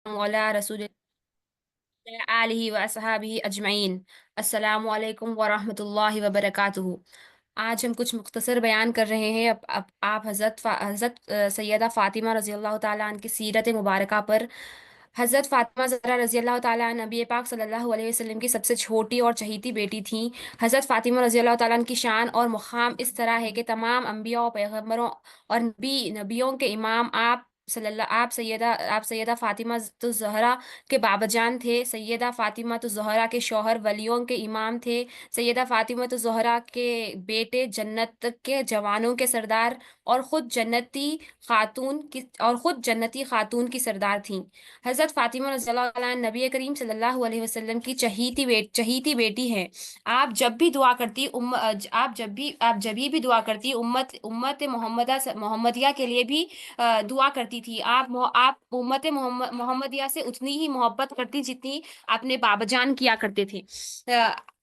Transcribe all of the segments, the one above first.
मौला रसूल आलिहि व असहाबिहि अजमईन। अस्सलामु अलैकुम व रहमतुल्लाहि व बरकातुहू। आज हम कुछ मुख्तसर बयान कर रहे हैं आप हज़रत सैयदा फ़ातिमा रज़ी अल्लाह ताला अन्हा की सीरत मुबारका पर। हज़रत फ़ातिमा ज़हरा रज़ी अल्लाह ताला अन्हा नबी पाक सल्लल्लाहु अलैहि वसल्लम की सबसे छोटी और चहीती बेटी थीं। हज़रत फ़ातिमा रज़ी अल्लाह ताला अन्हा की शान और मुक़ाम इस तरह है कि तमाम अम्बिया और पैगम्बरों और नबियों के इमाम आप सैयदा फ़ातिमा तो ज़हरा के बाबाजान थे। सैयदा फ़ातिमा तो ज़हरा के शौहर वलियों के इमाम थे। सैयदा फ़ातिमा तो ज़हरा के बेटे जन्नत के जवानों के सरदार और ख़ुद जन्नती खातून की सरदार थीं। हज़रत फ़ातिमा रज़ियल्लाहु अन्हा नबी करीम सल्लल्लाहु अलैहि वसल्लम की चहीती बेटी हैं। आप जब भी दुआ करती उम्मत उम्मत मोहम्मदिया के लिए भी दुआ करती थी। आप उम्मत मोहम्मदिया से उतनी ही मोहब्बत करती जितनी अपने बाबाजान किया करते थे।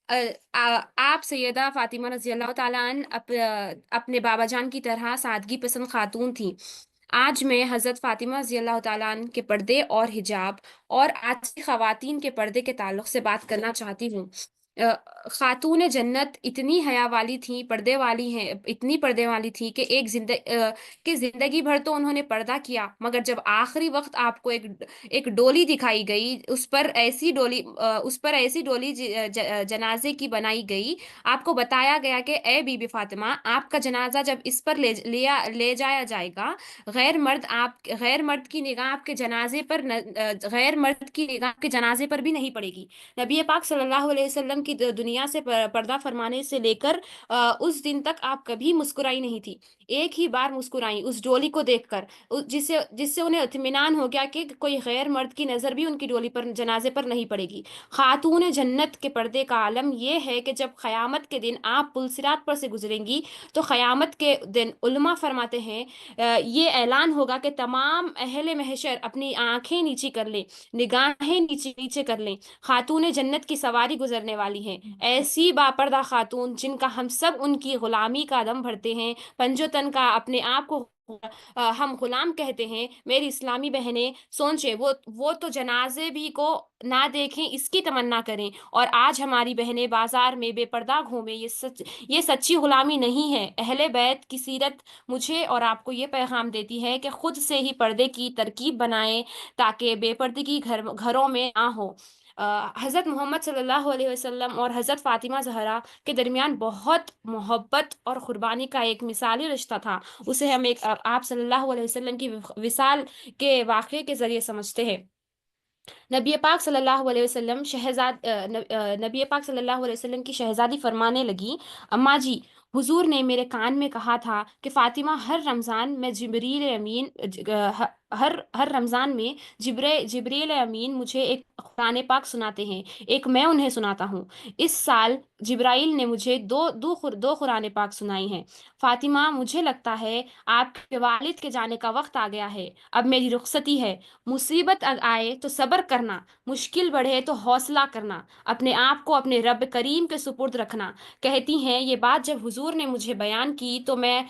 अ, आप सैयदा फातिमा रज़ी अल्लाह ताला अपने बाबाजान की तरह सादगी पसंद खातून थी। आज मैं हज़रत फातिमा रज़ी अल्लाह ताला अन्हा के पर्दे और हिजाब और आज की ख़वातीन के पर्दे के ताल्लुक से बात करना चाहती हूँ। अ, खातून जन्नत इतनी हया वाली थी, पर्दे वाली हैं, इतनी पर्दे वाली थी कि जिंदगी भर तो उन्होंने पर्दा किया, मगर जब आखिरी वक्त आपको एक डोली दिखाई गई, उस पर ऐसी डोली जनाजे की बनाई गई। आपको बताया गया कि ए बीबी फातिमा, आपका जनाजा जब इस पर ले जाया जाएगा, गैर मर्द की निगाह आपके जनाजे पर गैर मर्द की निगाह आपके जनाजे पर भी नहीं पड़ेगी। नबी पाक सल्लल्लाहु अलैहि वसल्लम की दुनिया से पर्दा फरमाने से लेकर उस दिन तक आप कभी मुस्कुराई नहीं थी। एक ही बार मुस्कुराई उस डोली को देखकर, जिससे जिससे उन्हें इत्मीनान हो गया कि कोई गैर मर्द की नजर भी उनकी डोली पर जनाजे पर नहीं पड़ेगी। खातून जन्नत के पर्दे का आलम यह है कि जब क़यामत के दिन आप पुलसिरात पर से गुजरेंगी, तो क़यामत के दिन उलमा फरमाते हैं, ये ऐलान होगा कि तमाम अहले महशर अपनी आंखें नीची कर लें, निगाहें नीचे नीचे कर लें। खातून जन्नत की सवारी गुजरने वाली हैं, ऐसी बापर्दा खातून जिनका हम सब उनकी गुलामी का दम भरते हैं, पंजोतन का अपने आप को हम गुलाम कहते हैं। मेरी इस्लामी बहनें सोचे, वो तो जनाजे भी को ना देखें इसकी तमन्ना करें, और आज हमारी बहनें बाजार में बेपर्दा घूमें। ये सच्ची गुलामी नहीं है। अहले बैत की सीरत मुझे और आपको ये पैगाम देती है कि खुद से ही पर्दे की तरकीब बनाएं, ताकि बेपर्दगी घरों में ना हो। हज़रत मोहम्मद सल्लल्लाहु अलैहि वसल्लम और हज़रत फ़ातिमा ज़हरा के दरमियान बहुत मोहब्बत और क़ुरबानी का एक मिसाली रिश्ता था। उसे हम आप सल्लल्लाहु अलैहि वसल्लम की विसाल के वाक़े के ज़रिए समझते हैं। नबी पाक सल्लल्लाहु अलैहि वसल्लम नबी पाक सल्लल्लाहु अलैहि वसल्लम की शहजादी फरमाने लगी, अम्मा जी, हुजूर ने मेरे कान में कहा था कि फातिमा हर रमज़ान में जिब्रील अमीन हर रमज़ान में जिब्रील अमीन मुझे एक कुरान पाक सुनाते हैं, एक मैं उन्हें सुनाता हूँ। इस साल जिब्राइल ने मुझे दो कुरान पाक सुनाई हैं। फातिमा, मुझे लगता है आपके वालिद के जाने का वक्त आ गया है, अब मेरी रुखसती है। मुसीबत आए तो सब्र करना, मुश्किल बढ़े तो हौसला करना, अपने आप को अपने रब करीम के सुपुर्द रखना। कहती हैं, ये बात जब हुजूर ने मुझे बयान की तो मैं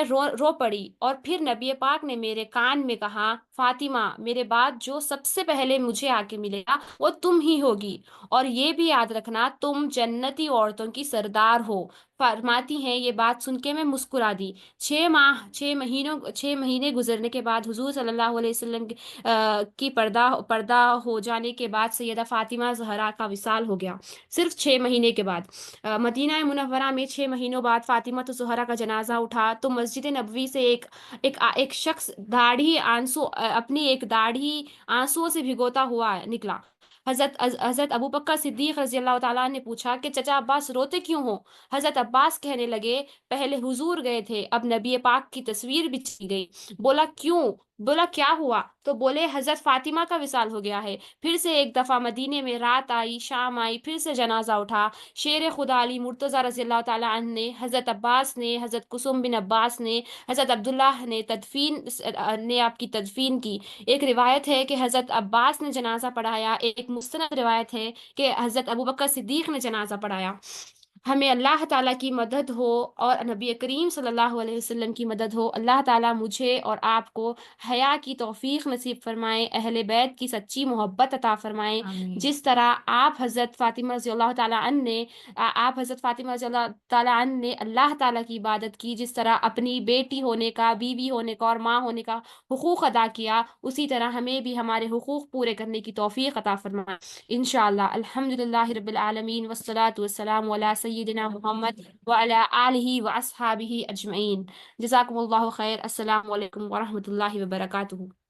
रो पड़ी, और फिर नबी पाक ने मेरे कान में कहा, फातिमा, मेरे बाद जो सबसे पहले मुझे आके मिलेगा वो तुम ही होगी, और ये भी याद रखना तुम जन्नती औरतों की सरदार हो। फरमाती हैं, ये बात सुन के मैं मुस्कुरा दी। 6 महीने गुजरने के बाद हुजूर सल्लल्लाहु अलैहि वसल्लम की पर्दा हो जाने के बाद सैयदा फातिमा जहरा का विसाल हो गया। सिर्फ 6 महीने के बाद मदीना मुनव्वरा में 6 महीनों बाद फातिमा तो जहरा का जनाजा उठा, तो मस्जिद नबवी से एक शख्स अपनी एक दाढ़ी आंसुओं से भिगोता हुआ निकला। हजरत अबू बकर सिद्दीक रजी अल्लाह ताला ने पूछा कि चचा अब्बास, रोते क्यों हो? हजरत अब्बास कहने लगे, पहले हुजूर गए थे, अब नबी पाक की तस्वीर बिछी गई। बोला क्यों? बोला क्या हुआ? तो बोले हजरत फातिमा का विसाल हो गया है। फिर से एक दफा मदीने में रात आई, शाम आई, फिर से जनाजा उठा। शेर खुदा अली मुर्तजा रजी अल्लाह ताला अन्हु ने, हजरत अब्बास ने, हजरत कुसुम बिन अब्बास ने, हजरत अब्दुल्लाह ने आपकी तदफीन की। एक रिवायत है कि हजरत अब्बास ने जनाजा पढ़ाया, एक मुस्तनद रिवायत है कि हजरत अबू बकर सिद्दीक ने जनाजा पढ़ाया। ہمیں اللہ تعالیٰ کی مدد ہو اور نبی کریم صلی اللہ علیہ وسلم کی مدد ہو. اللہ تعالیٰ مجھے اور آپ کو حیا کی توفیق نصیب فرمائے، اہل بیت کی سچی محبت عطا فرمائے. آمین جس طرح آپ حضرت فاطمہ رضی اللہ تعالیٰ عنہ نے آپ حضرت فاطمہ رضی اللہ تعالیٰ عنہ نے اللہ تعالیٰ کی عبادت کی، جس طرح اپنی بیٹی ہونے کا، بیوی ہونے کا اور ماں ہونے کا حقوق ادا کیا، اسی طرح ہمیں بھی ہمارے حقوق پورے کرنے کی توفیق عطا فرمائے انشاءاللہ. الحمد للہ رب العالمین والصلاة والسلام علی سیدنا محمد وعلی آلہ واصحابہ اجمعین. جزاکم اللہ خیر. السلام علیکم ورحمۃ اللہ وبرکاتہ.